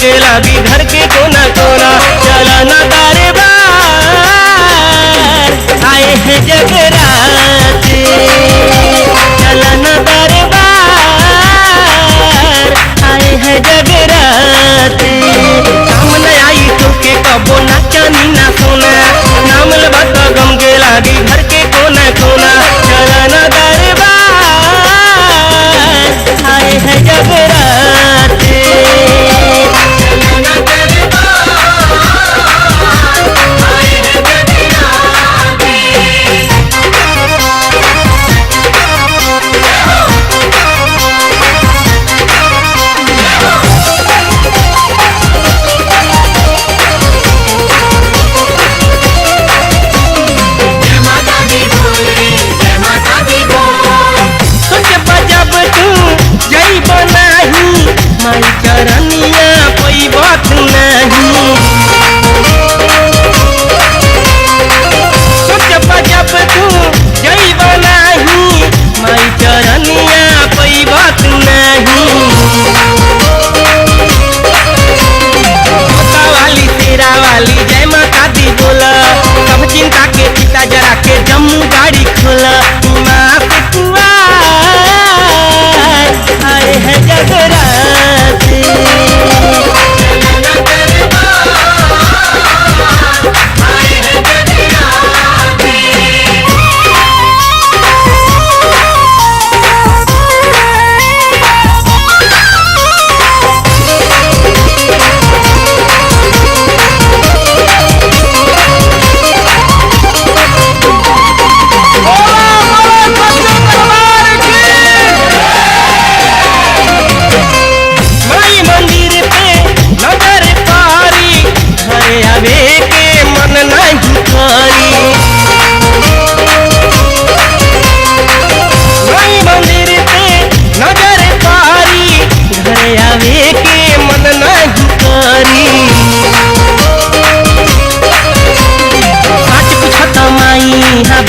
गमके लागी घर के कोना कोना। चला ना दरबार आए हैं जगराते, चला ना दरबार आए हैं जगराते। काम न आई तोके कबो ना चांदी ना सोना, नाम लबा तो गमके लागी घर के कोना कोना। चला ना दरबार आए हैं जगराते। माई चरनिया कोई बात नहीं, जब तू जइब नहीं माई चरनिया कोई बात नहीं। माता वाली तेरा वाली जय माता दी बोला, सब चिंता के चिता जरा के जम्मू गाड़ी खोला। माँ से कुआर आए हैं जगराते।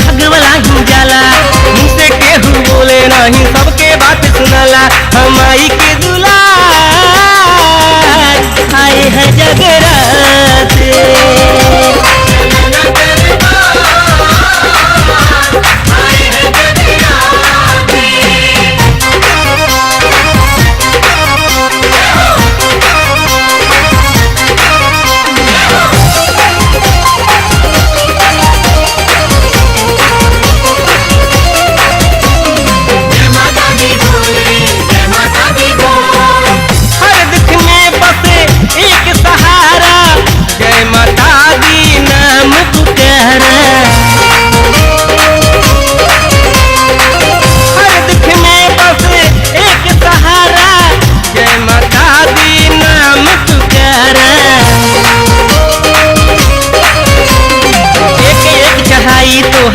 भगवला ही जाला मुझसे केहू बोले नहीं, सबके बात सुनला। हमाई के दुलार आए हैं जगराते।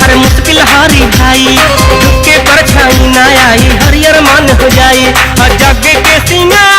हर मुश्किल हारी भाई, दुख के परछाई ना आई हरियर मन हो जाई। जग के सिंगार